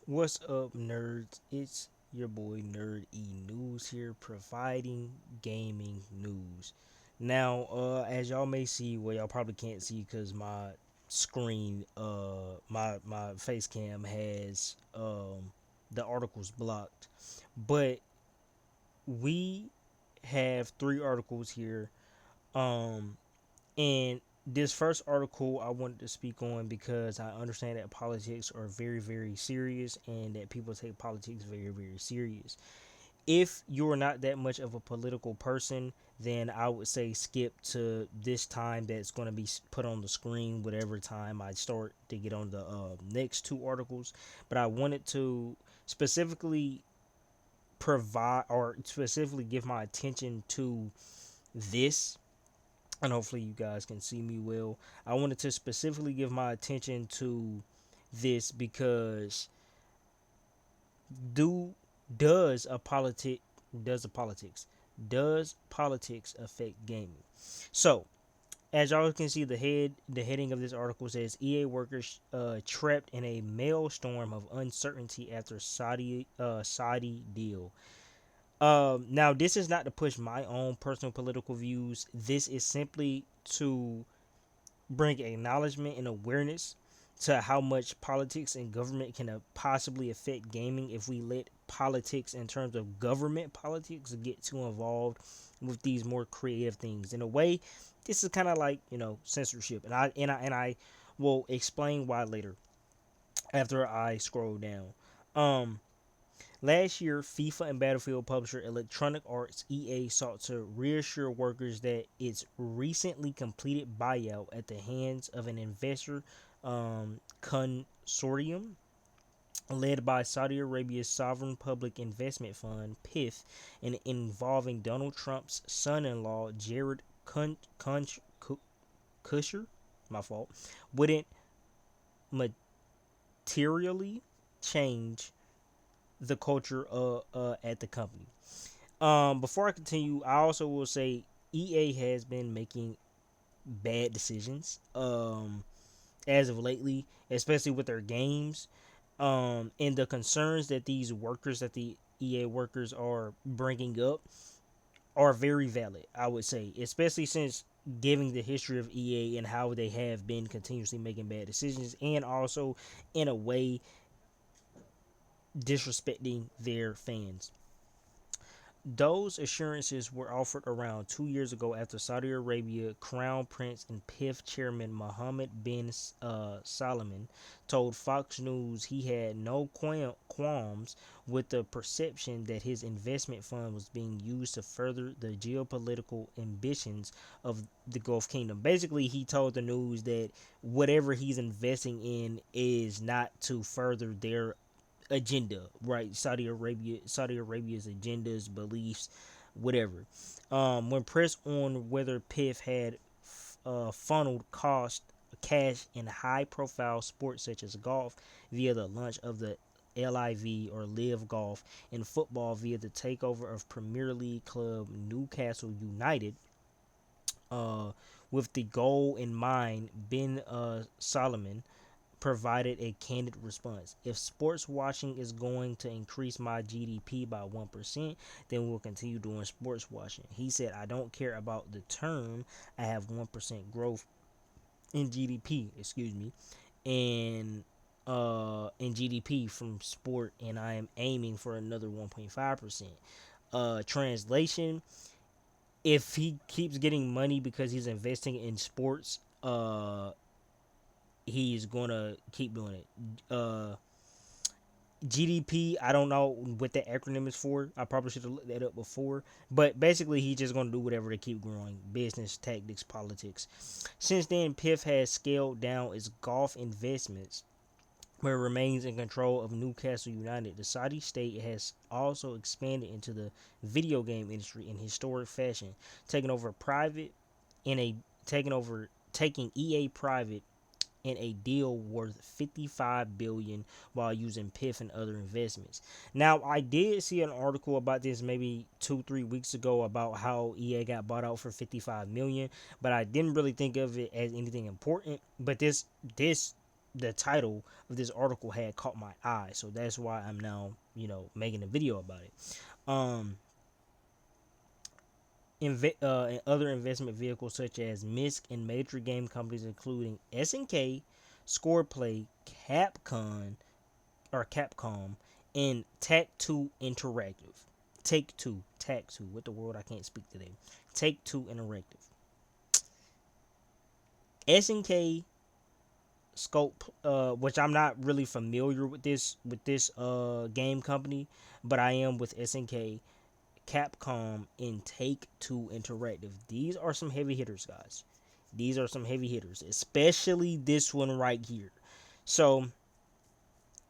What's up, nerds? It's your boy Nerd E News here, providing gaming news. Now, as y'all may see, well, y'all probably can't see because my screen, my face cam has the articles blocked, but we have three articles here. Um, and this first article I wanted to speak on because I understand that politics are very, very serious and that people take politics very, very serious. If you're not that much of a political person, then I would say skip to this time that's going to be put on the screen, whatever time I start to get on the next two articles. But I wanted to specifically provide or specifically give my attention to this, and hopefully you guys can see me well. I wanted to specifically give my attention to this because do does a politic does a politics does politics affect gaming? So as y'all can see, the heading of this article says EA workers trapped in a maelstrom of uncertainty after Saudi deal. Now, this is not to push my own personal political views. This is simply to bring acknowledgement and awareness to how much politics and government can possibly affect gaming if we let politics in terms of government politics get too involved with these more creative things. In a way, this is kind of like, censorship, and I will explain why later after I scroll down. Um, Last year, FIFA and Battlefield publisher Electronic Arts EA sought to reassure workers that its recently completed buyout at the hands of an investor consortium led by Saudi Arabia's Sovereign Public Investment Fund (PIF) and involving Donald Trump's son-in-law Jared Kushner, my fault, wouldn't materially change the culture at the company. Before I continue, I also will say EA has been making bad decisions as of lately, especially with their games. And the concerns that these workers, that the EA workers are bringing up, are very valid. I would say, especially since giving the history of EA and how they have been continuously making bad decisions, and also in a way disrespecting their fans. Those assurances were offered around 2 years ago after Saudi Arabia Crown Prince and PIF chairman Mohammed bin Salman told Fox News he had no qualms with the perception that his investment fund was being used to further the geopolitical ambitions of the Gulf Kingdom. Basically, he told the news that whatever he's investing in is not to further their agenda, right? Saudi Arabia's agendas, beliefs, whatever. When pressed on whether PIF had funneled cash in high-profile sports such as golf via the launch of the LIV or Live Golf, and football via the takeover of Premier League club Newcastle United, uh, with the goal in mind, bin Solomon provided a candid response. If sports watching is going to increase my GDP by 1%, then we'll continue doing sports watching. He said, I don't care about the term. I have 1% growth in GDP, excuse me, and in GDP from sport, and I am aiming for another 1.5%. Translation, if he keeps getting money because he's investing in sports, he's gonna keep doing it. GDP, I don't know what the acronym is for. I probably should have looked that up before. But basically, he's just going to do whatever to keep growing. Business, tactics, politics. Since then, PIF has scaled down its golf investments, but remains in control of Newcastle United. The Saudi state has also expanded into the video game industry in historic fashion, taking over private in a taking EA private in a deal worth 55 billion while using PIF and other investments. Now, I did see an article about this maybe 2-3 weeks ago about how EA got bought out for 55 million, but I didn't really think of it as anything important. But this the title of this article had caught my eye, so that's why I'm now making a video about it. Um, and other investment vehicles such as MISC and major game companies including SNK, Scoreplay, Capcom or Capcom, and Take Two Interactive. Take Two. What the world? I can't speak today. Take Two Interactive. SNK, Scope, which I'm not really familiar with this game company, but I am with SNK, Capcom, and Take Two Interactive. These are some heavy hitters, guys. These are some heavy hitters, especially this one right here. So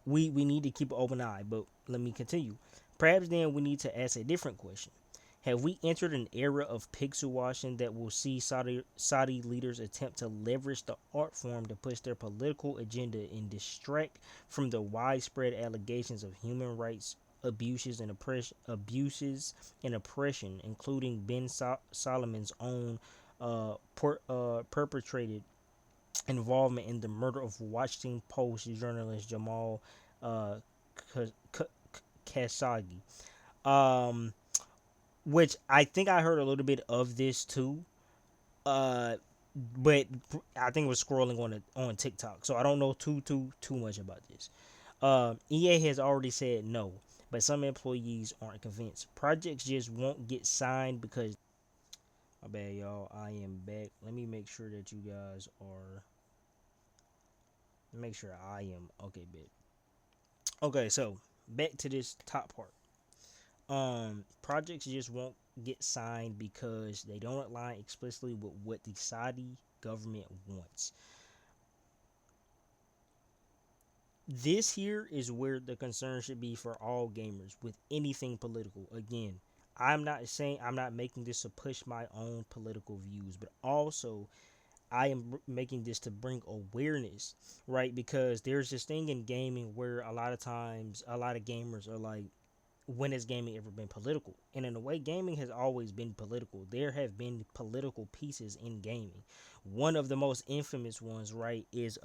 we need to keep an open eye. But let me continue. Perhaps then we need to ask a different question. Have we entered an era of pixel washing that will see Saudi leaders attempt to leverage the art form to push their political agenda and distract from the widespread allegations of human rights abuses and oppression, including Ben Solomon's own perpetrated involvement in the murder of Washington Post journalist Jamal uh, Khashoggi? Um, which I think I heard a little bit of this too. Uh, but I think it was scrolling on TikTok, so I don't know too much about this. EA has already said no, but some employees aren't convinced. Projects just won't get signed because. My bad, y'all. I am back. Let me make sure that you guys are. Make sure I am okay. Bit. Okay, so back to this top part. Projects just won't get signed because they don't align explicitly with what the Saudi government wants. This here is where the concern should be for all gamers with anything political. Again, I'm not making this to push my own political views, but also I am making this to bring awareness, right? Because there's this thing in gaming where a lot of times a lot of gamers are like, when has gaming ever been political? And in a way, gaming has always been political. There have been political pieces in gaming. One of the most infamous ones, right, is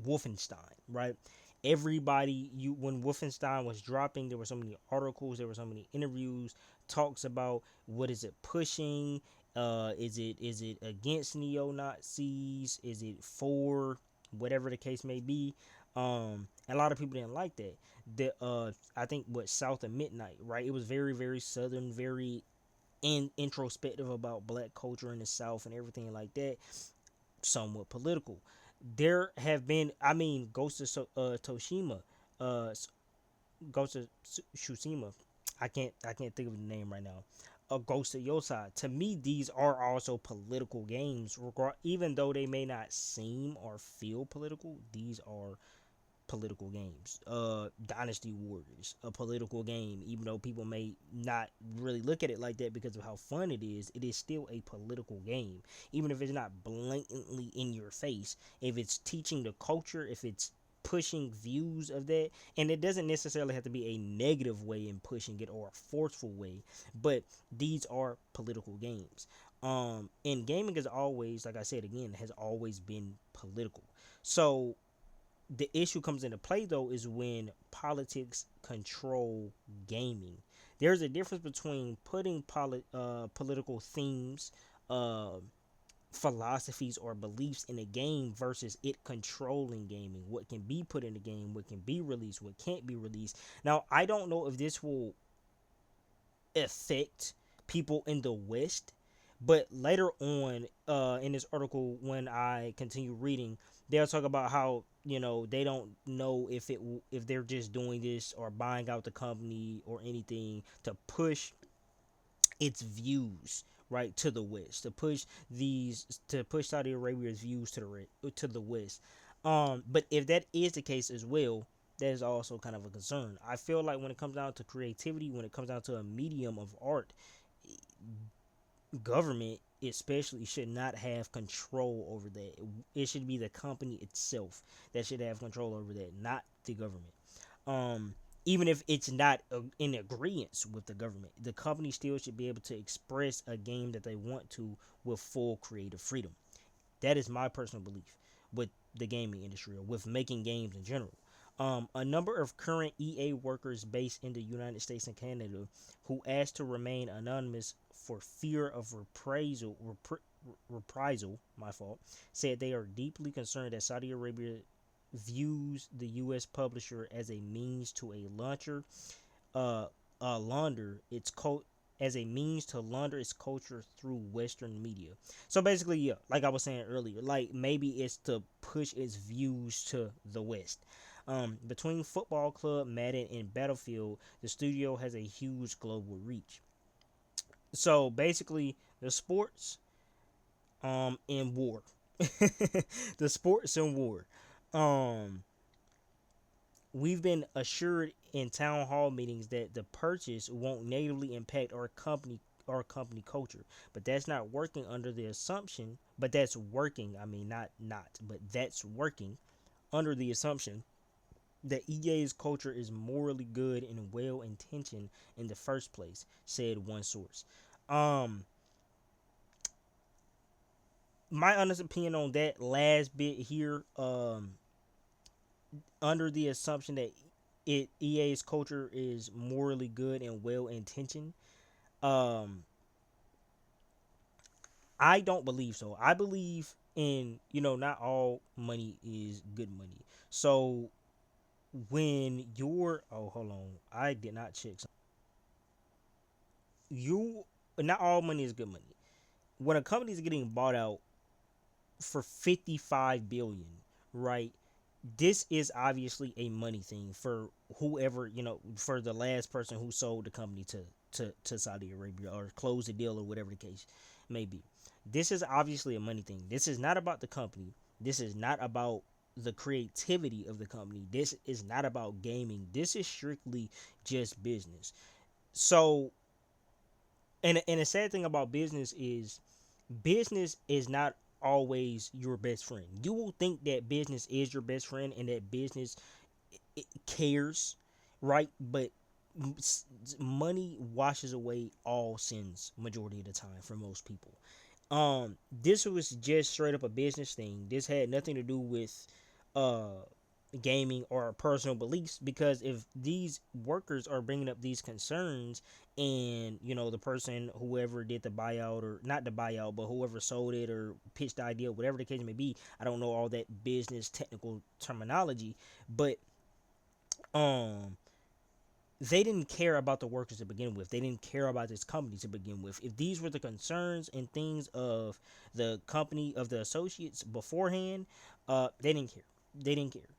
Wolfenstein, right? Everybody, you when Wolfenstein was dropping, there were so many articles, there were so many interviews, talks about what is it pushing, is it against neo Nazis, is it for whatever the case may be. A lot of people didn't like that. I think what South of Midnight, right? It was very southern, very introspective about black culture in the South and everything like that, somewhat political. There have been, I mean, Toshima, uh, Ghost of Tsushima. I can't think of the name right now. A Ghost of Yosai. To me, these are also political games. Even though they may not seem or feel political, these are political games. Dynasty Warriors, a political game. Even though people may not really look at it like that because of how fun it is still a political game. Even if it's not blatantly in your face, if it's teaching the culture, if it's pushing views of that, and it doesn't necessarily have to be a negative way in pushing it or a forceful way, but these are political games. And gaming is always, like I said again, has always been political. So the issue comes into play though is when politics control gaming. There's a difference between putting political themes, uh, philosophies, or beliefs in a game versus it controlling gaming. What can be put in the game, what can be released, what can't be released. Now, I don't know if this will affect people in the West. But later on, in this article, when I continue reading, they'll talk about how they don't know if they're just doing this or buying out the company or anything to push its views right to the West, to push Saudi Arabia's views to the West. But if that is the case as well, that is also kind of a concern. I feel like when it comes down to creativity, when it comes down to a medium of art, government especially should not have control over that. It should be the company itself that should have control over that, not the government. Um, Even if it's not in agreement with the government, the company still should be able to express a game that they want to with full creative freedom. That is my personal belief with the gaming industry or with making games in general. A number of current EA workers based in the United States and Canada who asked to remain anonymous for fear of reprisal, my fault, said they are deeply concerned that Saudi Arabia views the U.S. publisher as a means to a launcher, uh, launder its as a means to launder its culture through Western media. So basically, yeah, like I was saying earlier, like maybe it's to push its views to the West. Between Football Club, Madden, and Battlefield, the studio has a huge global reach. So basically, the sports, and war, the sports and war. Um, we've been assured in town hall meetings that the purchase won't negatively impact our company culture, but that's not working under the assumption but that's working I mean not but that's working under the assumption that EA's culture is morally good and well intentioned in the first place, said one source. um my honest opinion on that last bit here, under the assumption that EA's culture is morally good and well intentioned. Um, I don't believe so. I believe in, not all money is good money. So when you're, oh, hold on, I did not check something. You Not all money is good money. When a company is getting bought out for 55 billion, right? This is obviously a money thing for whoever, for the last person who sold the company to Saudi Arabia or closed the deal or whatever the case may be. This is obviously a money thing. This is not about the company. This is not about the creativity of the company. This is not about gaming. This is strictly just business. So, and the sad thing about business is not always your best friend. You will think that business is your best friend and that business cares, right? But money washes away all sins majority of the time for most people. This was just straight up a business thing. This had nothing to do with uh gaming or personal beliefs, because if these workers are bringing up these concerns and the person, whoever did the buyout, or not the buyout but whoever sold it or pitched the idea, whatever the case may be, I don't know all that business technical terminology, but um they didn't care about the workers to begin with. They didn't care about this company to begin with. If these were the concerns and things of the company, of the associates beforehand, they didn't care. They didn't care.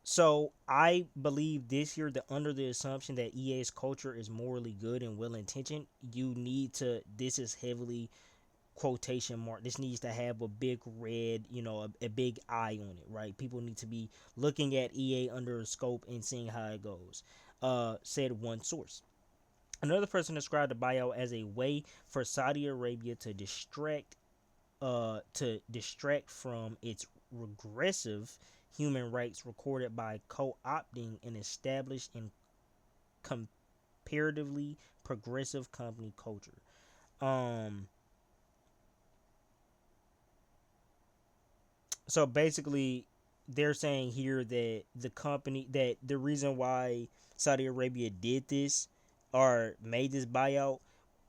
So I believe this year that under the assumption that EA's culture is morally good and well intentioned, you need to. This is heavily quotation mark. This needs to have a big red, a big eye on it, right? People need to be looking at EA under a scope and seeing how it goes. Said one source. Another person described the buyout as a way for Saudi Arabia to distract from its regressive human rights recorded by co-opting an established and comparatively progressive company culture. Um, so basically, they're saying here that the reason why Saudi Arabia did this or made this buyout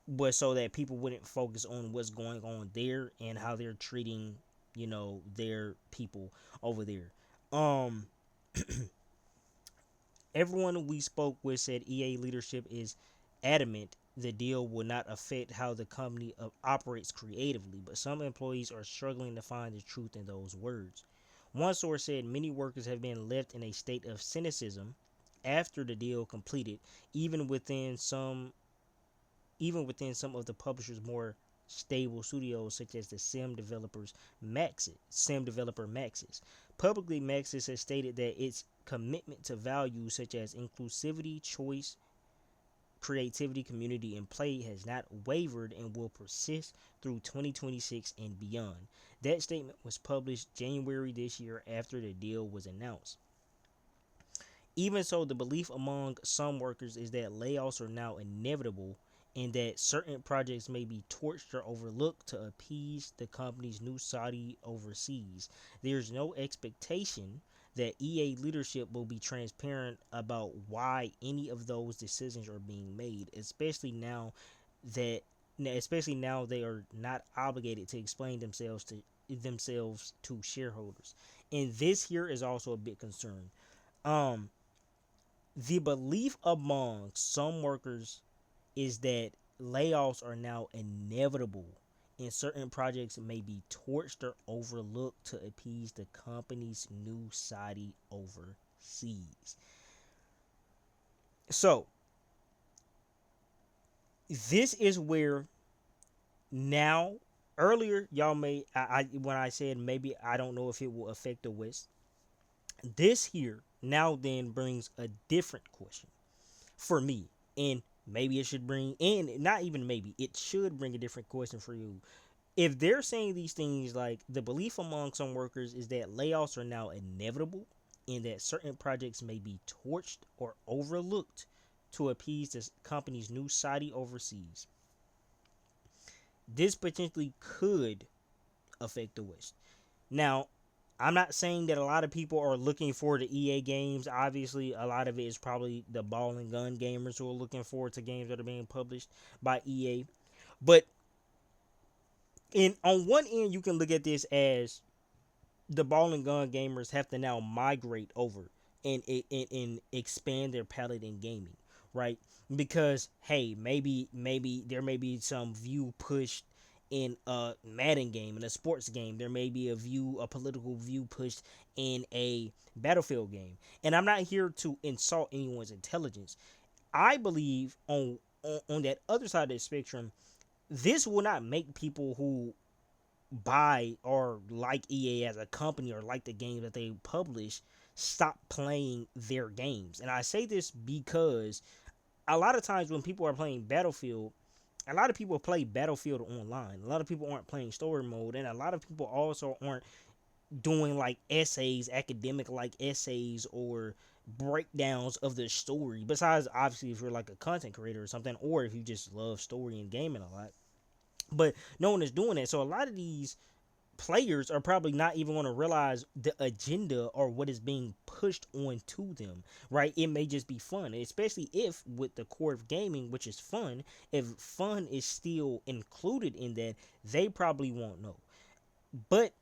was so that people wouldn't focus on what's going on there and how they're treating, their people over there. Um, Everyone we spoke with said EA leadership is adamant the deal will not affect how the company operates creatively, but some employees are struggling to find the truth in those words. One source said many workers have been left in a state of cynicism after the deal completed, even within some even within some of the publisher's more stable studios, such as the sim developer Maxis. Publicly, Maxis has stated that its commitment to values such as inclusivity, choice, creativity, community, and play has not wavered and will persist through 2026 and beyond. That statement was published January this year after the deal was announced. Even so, the belief among some workers is that layoffs are now inevitable and that certain projects may be torched or overlooked to appease the company's new Saudi overseas. There's no expectation that EA leadership will be transparent about why any of those decisions are being made, that especially now they are not obligated to explain themselves to shareholders. And this here is also a big concern. Um, the belief among some workers is that layoffs are now inevitable and certain projects may be torched or overlooked to appease the company's new Saudi overseas. So, this is where now, earlier, y'all may, when I said maybe I don't know if it will affect the West, this here now then brings a different question for me. And maybe it should bring, and not even maybe, it should bring a different question for you. If they're saying these things, like the belief among some workers is that layoffs are now inevitable and that certain projects may be torched or overlooked to appease the company's new Saudi overseas, this potentially could affect the West. Now, I'm not saying that a lot of people are looking forward to EA games. Obviously, a lot of it is probably the ball and gun gamers who are looking forward to games that are being published by EA. But on one end, you can look at this as the ball and gun gamers have to now migrate over and expand their palette in gaming, right? Because hey, maybe there may be some view pushed in a Madden game, in a sports game. There may be a political view pushed in a Battlefield game. And I'm not here to insult anyone's intelligence. I believe on that other side of the spectrum, this will not make people who buy or like EA as a company or like the game that they publish stop playing their games. And I say this because a lot of times when people are playing Battlefield, a lot of people play Battlefield online. A lot of people aren't playing story mode, and a lot of people also aren't doing like essays, academic like essays or breakdowns of the story. Besides, obviously, if you're like a content creator or something, or if you just love story and gaming a lot. But no one is doing that. So a lot of these players are probably not even going to realize the agenda or what is being pushed onto them, right? It may just be fun, especially if with the core of gaming, which is fun, if fun is still included in that, they probably won't know. But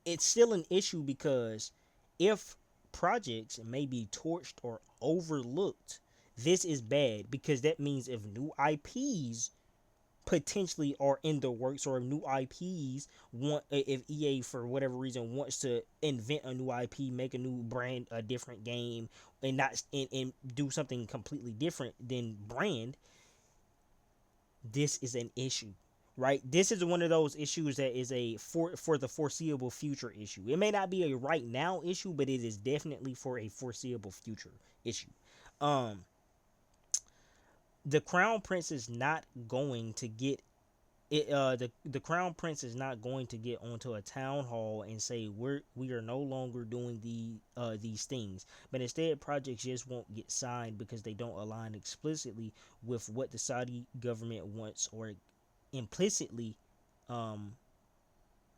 it's still an issue because if projects may be torched or overlooked, this is bad because that means if new IPs potentially are in the works or if new IPs if EA for whatever reason wants to invent a new IP, make a new brand, a different game, and not and do something completely different than brand, this is an issue. Right, this is one of those issues that is a for the foreseeable future issue. It may not be a right now issue, but it is definitely for a foreseeable future issue. Um, the Crown Prince is not going to get the Crown Prince is not going to get onto a town hall and say we are no longer doing these things, but instead projects just won't get signed because they don't align explicitly with what the Saudi government implicitly um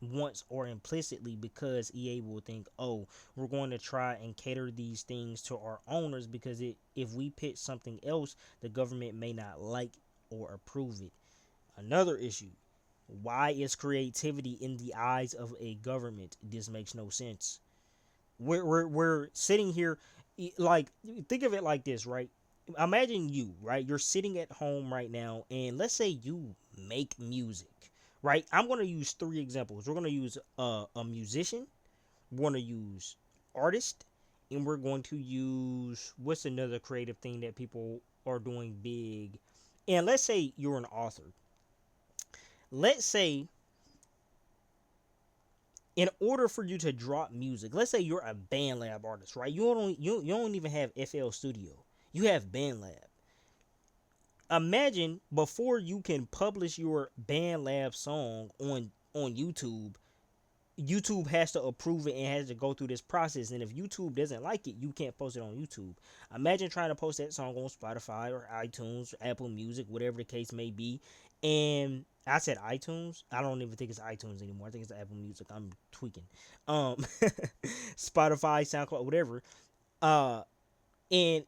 wants or implicitly because EA will think, oh, we're going to try and cater these things to our owners because if we pitch something else, the government may not like or approve it. Another issue. Why is creativity in the eyes of a government? This makes no sense. We're sitting here, like, think of it like this, right? Imagine you, right? You're sitting at home right now, and let's say you make music, right? I'm going to use three examples. We're going to use a musician, we're going to use artist, and we're going to use what's another creative thing that people are doing big. And let's say you're an author. Let's say in order for you to drop music, let's say you're a BandLab artist, right? You don't even have FL Studio. You have BandLab. Imagine before you can publish your BandLab song on YouTube, YouTube has to approve it and has to go through this process. And if YouTube doesn't like it, you can't post it on YouTube. Imagine trying to post that song on Spotify or iTunes, or Apple Music, whatever the case may be. And I said iTunes. I don't even think it's iTunes anymore. I think it's Apple Music. I'm tweaking. Um, Spotify, SoundCloud, whatever. Uh, and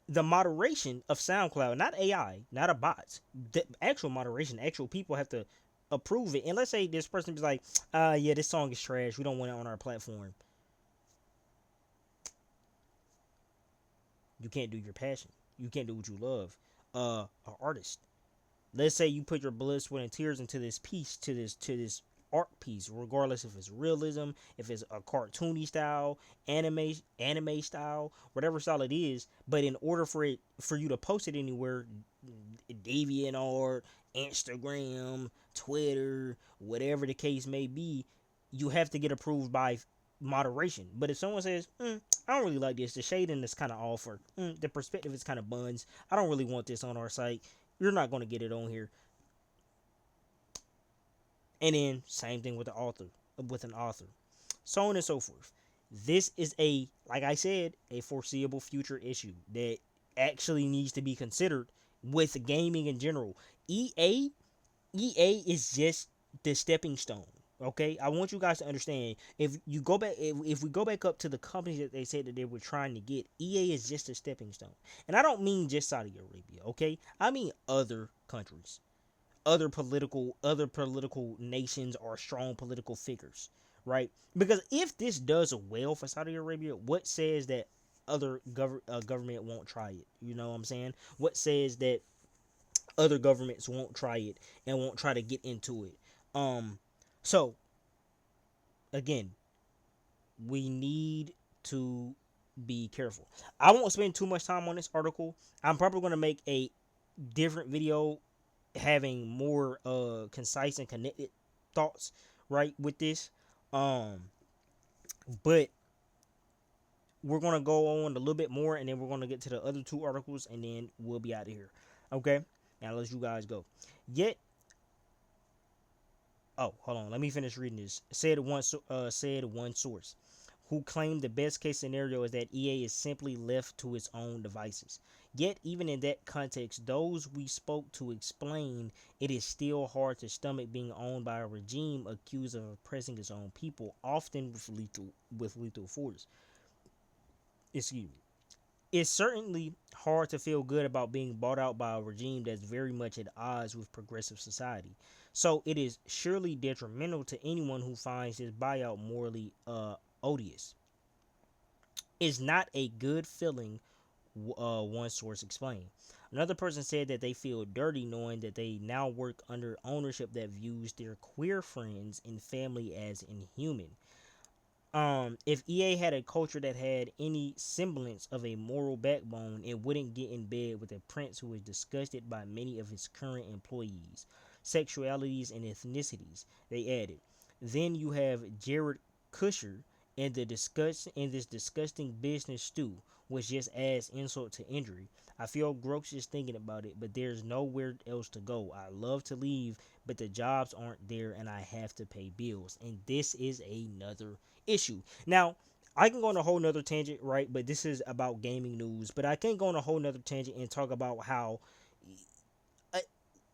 the moderation of SoundCloud, not AI, not a bot, the actual moderation, actual people have to approve it. And let's say this person is like, yeah, this song is trash. We don't want it on our platform. You can't do your passion. You can't do what you love. An artist. Let's say you put your blood, sweat, and tears into this piece, to this art piece, regardless if it's realism, if it's a cartoony style, anime style, whatever style it is. But in order for you to post it anywhere, DeviantArt, Instagram, Twitter, whatever the case may be, you have to get approved by moderation. But if someone says, I don't really like this, the shading is kind of off, or the perspective is kind of buns, I don't really want this on our site, you're not going to get it on here. And then same thing with the author, with an author, so on and so forth. This is like I said, a foreseeable future issue that actually needs to be considered with gaming in general. EA EA is just the stepping stone. Okay, I want you guys to understand. If you go back, if we go back up to the companies that they said that they were trying to get, EA is just a stepping stone. And I don't mean just Saudi Arabia. Okay, I mean other countries, other political nations, or strong political figures, right? Because if this does well for Saudi Arabia, what says that other government won't try it? You know what I'm saying? What says that other governments won't try it and won't try to get into it? So again, we need to be careful. I won't spend too much time on this article. I'm probably going to make a different video having more concise and connected thoughts, right, with this. Um but we're going to go on a little bit more, and then we're going to get to the other two articles, and then we'll be out of here. Okay, now let's you guys go. Yet, oh, hold on, let me finish reading this. Said one source who claimed the best case scenario is that EA is simply left to its own devices. Yet, even in that context, those we spoke to explain it is still hard to stomach being owned by a regime accused of oppressing its own people, often with lethal force. Excuse me. It's certainly hard to feel good about being bought out by a regime that's very much at odds with progressive society. So it is surely detrimental to anyone who finds this buyout morally odious. It's not a good feeling, one source explained. Another person said that they feel dirty knowing that they now work under ownership that views their queer friends and family as inhuman. If EA had a culture that had any semblance of a moral backbone, it wouldn't get in bed with a prince who is disgusted by many of his current employees, sexualities, and ethnicities, they added. Then you have Jared Kusher and this disgusting business stew, which just adds insult to injury. I feel gross just thinking about it, but there's nowhere else to go. I love to leave, but the jobs aren't there and I have to pay bills. And this is another issue. Now, I can go on a whole nother tangent, right? But this is about gaming news. But I can go on a whole nother tangent and talk about how, uh,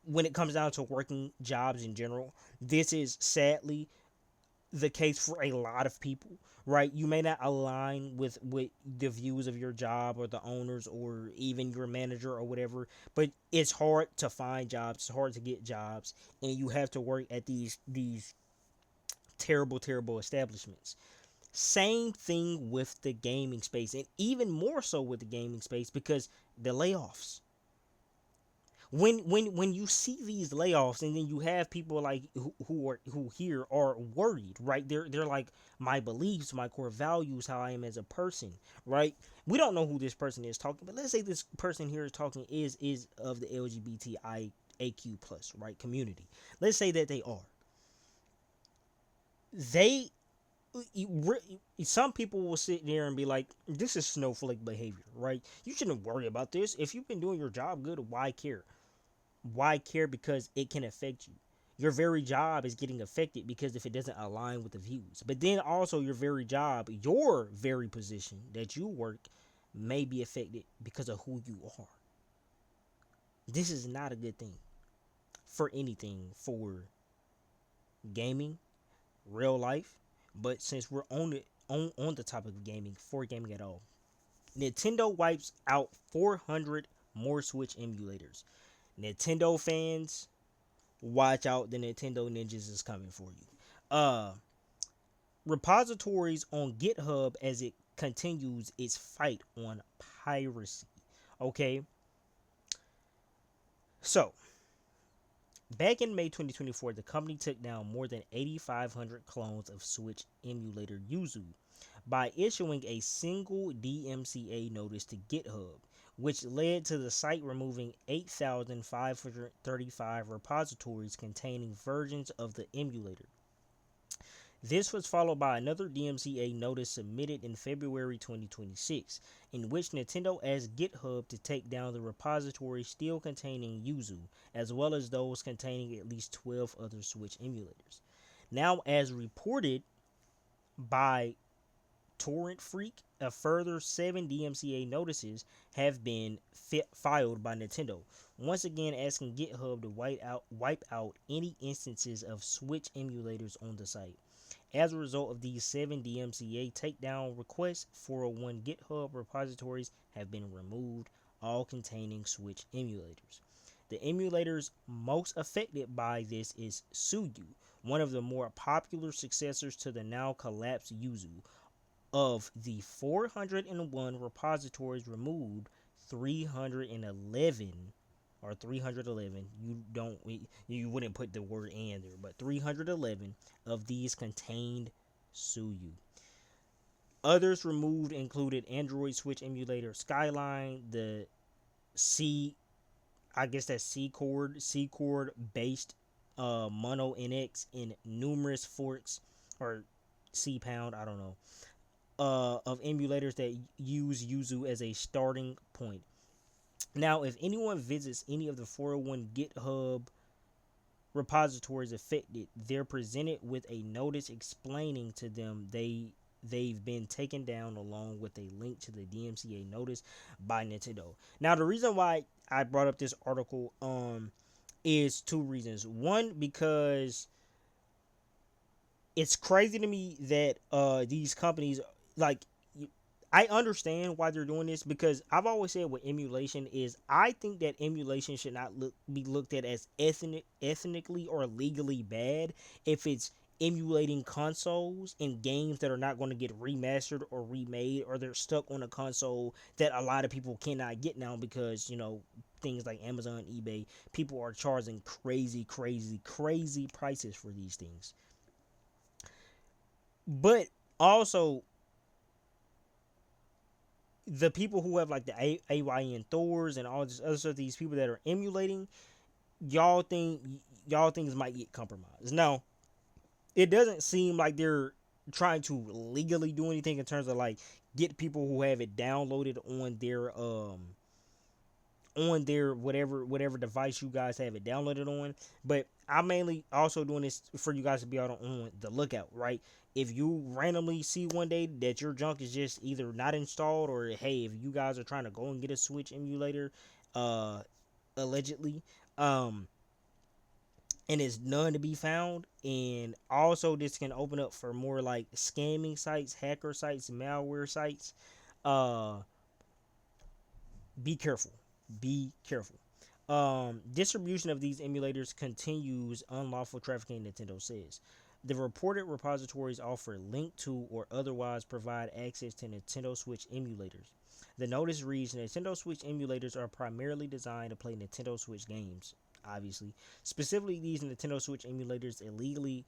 when it comes down to working jobs in general, this is sadly the case for a lot of people, right? You may not align with the views of your job or the owners or even your manager or whatever, but it's hard to find jobs, it's hard to get jobs, and you have to work at these terrible establishments. Same thing with the gaming space, and even more so with the gaming space, because the layoffs, when you see these layoffs, and then you have people like who here are worried, right? They're like, my beliefs, my core values, how I am as a person, right? We don't know who this person is talking, but let's say this person here is talking is of the LGBTIAQ plus, right, community. Let's say that they are. They some people will sit there and be like, this is snowflake behavior, right? You shouldn't worry about this. If you've been doing your job good, why care? Why care? Because it can affect you. your very job is getting affected because if it doesn't align with the views. But then also your very position that you work may be affected because of who you are. This is not a good thing for anything, for gaming, real life. But since we're on the topic of gaming, for gaming at all, Nintendo wipes out 400 more Switch emulators. Nintendo fans, watch out, the Nintendo ninjas is coming for you. Repositories on GitHub as it continues its fight on piracy. Okay, so back in May 2024, the company took down more than 8,500 clones of Switch emulator Yuzu by issuing a single DMCA notice to GitHub, which led to the site removing 8,535 repositories containing versions of the emulator. This was followed by another DMCA notice submitted in February 2026, in which Nintendo asked GitHub to take down the repository still containing Yuzu, as well as those containing at least 12 other Switch emulators. Now, as reported by Torrent Freak, a further 7 DMCA notices have been filed by Nintendo, once again asking GitHub to wipe out any instances of Switch emulators on the site. As a result of these 7 DMCA takedown requests, 401 GitHub repositories have been removed, all containing Switch emulators. The emulators most affected by this is Suyu, one of the more popular successors to the now collapsed Yuzu. Of the 401 repositories removed, 311 or 311, you wouldn't put the word "and" there, but 311 of these contained Suyu. Others removed included Android Switch emulator Skyline, the C, I guess that's C chord based Mono NX, in numerous forks, or C pound, I don't know, of emulators that use Yuzu as a starting point. Now, if anyone visits any of the 401 GitHub repositories affected, they're presented with a notice explaining to them they've been taken down, along with a link to the DMCA notice by Nintendo. Now, the reason why I brought up this article is two reasons. One, because it's crazy to me that these companies, like, I understand why they're doing this, because I've always said what emulation is, I think that emulation should not be looked at as ethnically or legally bad if it's emulating consoles and games that are not going to get remastered or remade, or they're stuck on a console that a lot of people cannot get now because, things like Amazon, eBay, people are charging crazy prices for these things. But also, the people who have like the AYN Thors and all this other stuff, these people that are emulating, y'all things might get compromised. Now, it doesn't seem like they're trying to legally do anything in terms of like get people who have it downloaded on their whatever device you guys have it downloaded on. But I'm mainly also doing this for you guys to be on the lookout, right? If you randomly see one day that your junk is just either not installed, or hey, if you guys are trying to go and get a Switch emulator, allegedly, and it's none to be found, and also this can open up for more like scamming sites, hacker sites, malware sites. uh be careful. Be careful. Distribution of these emulators continues unlawful trafficking, Nintendo says. The reported repositories offer link to or otherwise provide access to Nintendo Switch emulators. The notice reads, Nintendo Switch emulators are primarily designed to play Nintendo Switch games, obviously. Specifically, these Nintendo Switch emulators illegally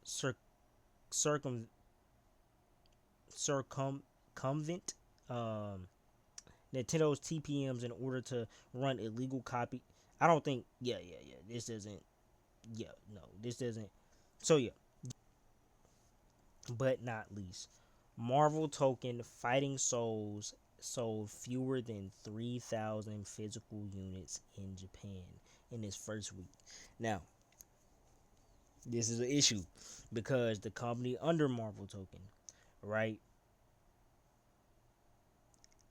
circumvent Nintendo's TPMs in order to run illegal copy. I don't think. Yeah. This doesn't. Yeah, no, this doesn't. So yeah, but not least, Marvel Token Fighting Souls sold fewer than 3,000 physical units in Japan. in its first week. Now, this is an issue because the company under Marvel Token, right,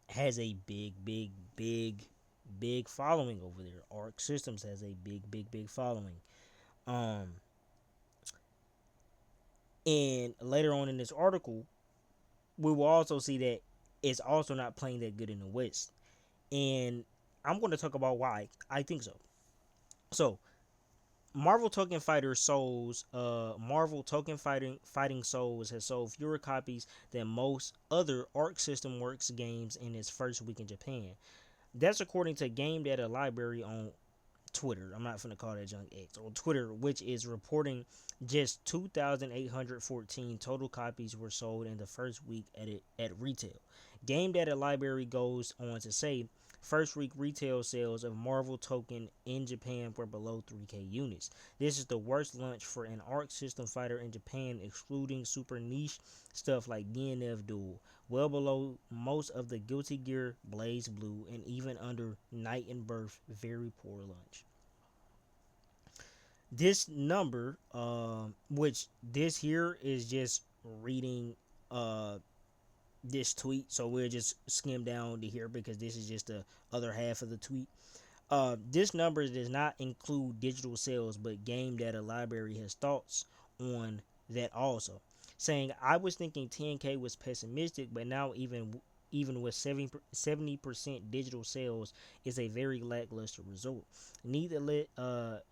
has a big following over there. Arc Systems has a big following. Um, and later on in this article, we will also see that it's also not playing that good in the West. And I'm going to talk about why I think so. So, Marvel Token Fighting Souls has sold fewer copies than most other Arc System Works games in its first week in Japan. That's according to Game Data Library on Twitter. I'm not gonna call that junk X on Twitter, which is reporting just 2,814 total copies were sold in the first week at retail. Game Data Library goes on to say first week retail sales of Marvel Token in Japan were below 3K units. This is the worst launch for an Arc System fighter in Japan, excluding super niche stuff like DNF Duel, well below most of the Guilty Gear, Blaze Blue, and even under Night and Birth very poor launch. This number, which this here is just reading this tweet, so we'll just skim down to here because this is just the other half of the tweet. This number does not include digital sales, but Game Data Library has thoughts on that also, saying I was thinking 10K was pessimistic, but now even with 70% digital sales is a very lackluster result. Needless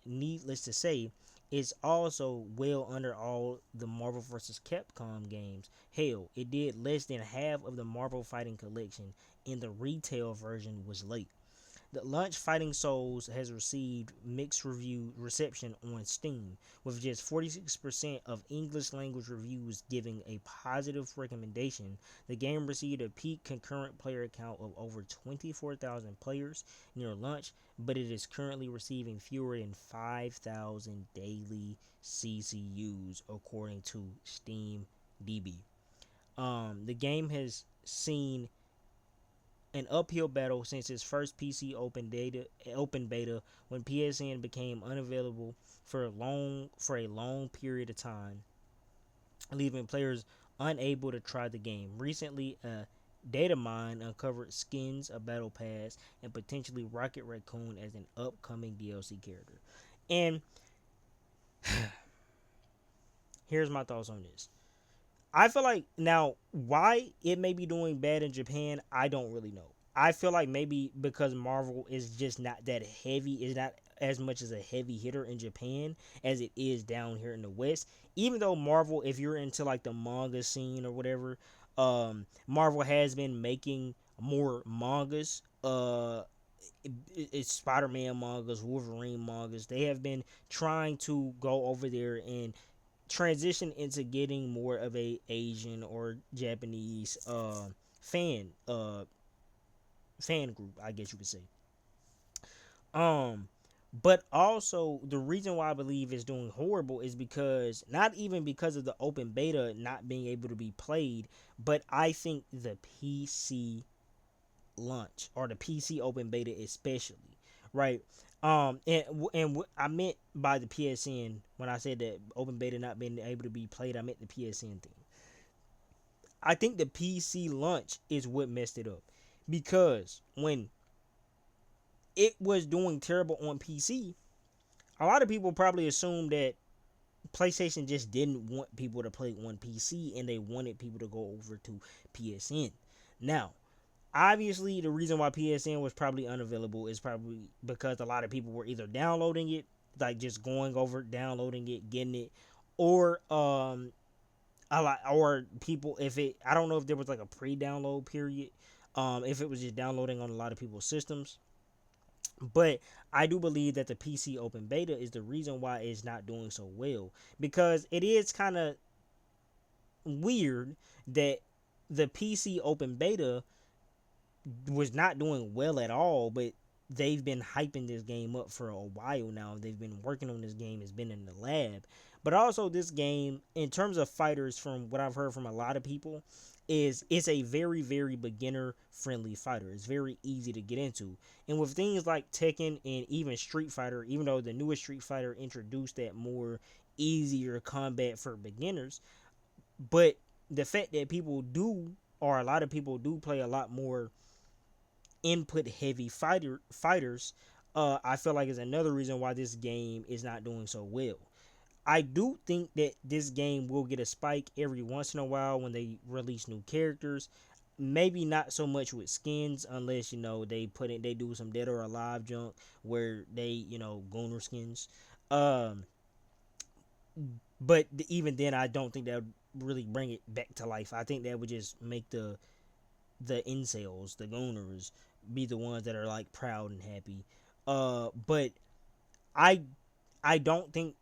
to say, it's also well under all the Marvel vs. Capcom games. Hell, it did less than half of the Marvel Fighting Collection, and the retail version was late. The launch Fighting Souls has received mixed review reception on Steam, with just 46% of English language reviews giving a positive recommendation. The game received a peak concurrent player count of over 24,000 players near launch, but it is currently receiving fewer than 5,000 daily CCUs according to Steam DB. The game has seen an uphill battle since its first PC open beta when PSN became unavailable for a long period of time, leaving players unable to try the game. Recently, a data mine uncovered skins, a battle pass, and potentially Rocket Raccoon as an upcoming DLC character. And here's my thoughts on this. I feel like now why it may be doing bad in Japan, I don't really know. I feel like maybe because Marvel is just not that heavy, is not as much as a heavy hitter in Japan as it is down here in the West. Even though Marvel, if you're into like the manga scene or whatever, Marvel has been making more mangas. It's Spider-Man mangas, Wolverine mangas. They have been trying to go over there and transition into getting more of a Asian or Japanese fan fan group, I guess you could say. Um but also the reason why I believe it's doing horrible is because not even because of the open beta not being able to be played, but I think the PC launch or the PC open beta especially, right? And what I meant by the PSN when I said that open beta not being able to be played, I meant the PSN thing. I think the PC launch is what messed it up because when it was doing terrible on PC, a lot of people probably assumed that PlayStation just didn't want people to play on PC and they wanted people to go over to PSN. Now, obviously, the reason why PSN was probably unavailable is probably because a lot of people were either downloading it, like just going over, downloading it, getting it, or a lot, or people if it, I don't know if there was like a pre-download period, if it was just downloading on a lot of people's systems. But I do believe that the PC open beta is the reason why it's not doing so well because it is kind of weird that the PC open beta was not doing well at all, but they've been hyping this game up for a while now. They've been working on this game. It's been in the lab. But also this game, in terms of fighters, from what I've heard from a lot of people, is it's a very very beginner friendly fighter. It's very easy to get into, and with things like Tekken and even Street Fighter, even though the newest Street Fighter introduced that more easier combat for beginners, but the fact that people do, or a lot of people do, play a lot more input heavy fighters, I feel like is another reason why this game is not doing so well. I do think that this game will get a spike every once in a while when they release new characters. Maybe not so much with skins, unless they do some dead or alive junk where they Gooner skins. Um, but even then, I don't think that would really bring it back to life. I think that would just make the incels, the Gooners, be the ones that are like proud and happy. But I I don't think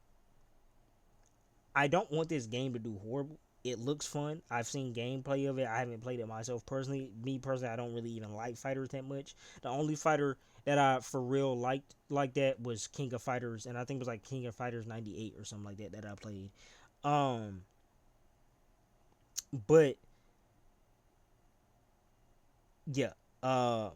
I don't want this game to do horrible. It looks fun. I've seen gameplay of it. I haven't played it myself personally. Me personally, I don't really even like fighters that much. The only fighter that I for real liked like that was King of Fighters, and I think it was like King of Fighters '98 or something like that that I played. Um, but yeah, uh,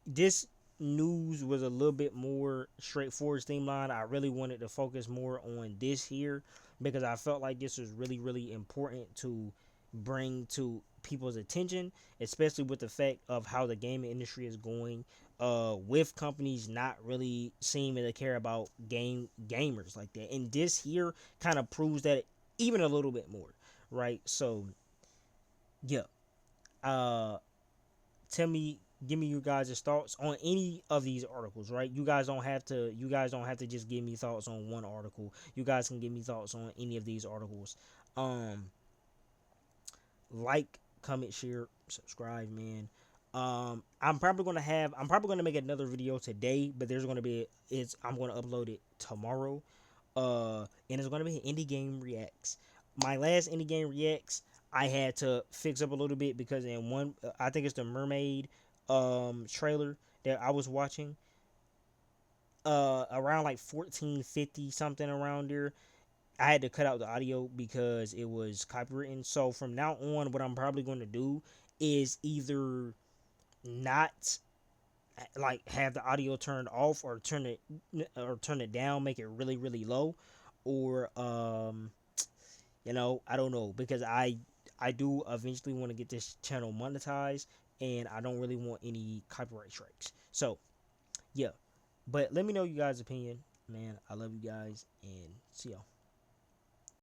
this news was a little bit more straightforward streamlined. I really wanted to focus more on this here because I felt like this was really really important to bring to people's attention, especially with the fact of how the gaming industry is going, with companies not really seeming to care about gamers like that. And this here kind of proves that even a little bit more, right? So yeah, uh tell me, give me you guys' thoughts on any of these articles, right? You guys don't have to just give me thoughts on one article. You guys can give me thoughts on any of these articles. um like, comment, share, subscribe, man. I'm probably gonna make another video today, but there's gonna be it's I'm gonna upload it tomorrow. And it's gonna be an indie game reacts. My last indie game reacts, I had to fix up a little bit because in one, I think it's the Mermaid trailer that I was watching, around like 1450 something around there. I had to cut out the audio because it was copywritten. So from now on, what I'm probably going to do is either not like have the audio turned off, or turn it down, make it really really low, or I don't know, because I do eventually want to get this channel monetized, and I don't really want any copyright strikes. So yeah, but let me know you guys' opinion, man. I love you guys, and see y'all.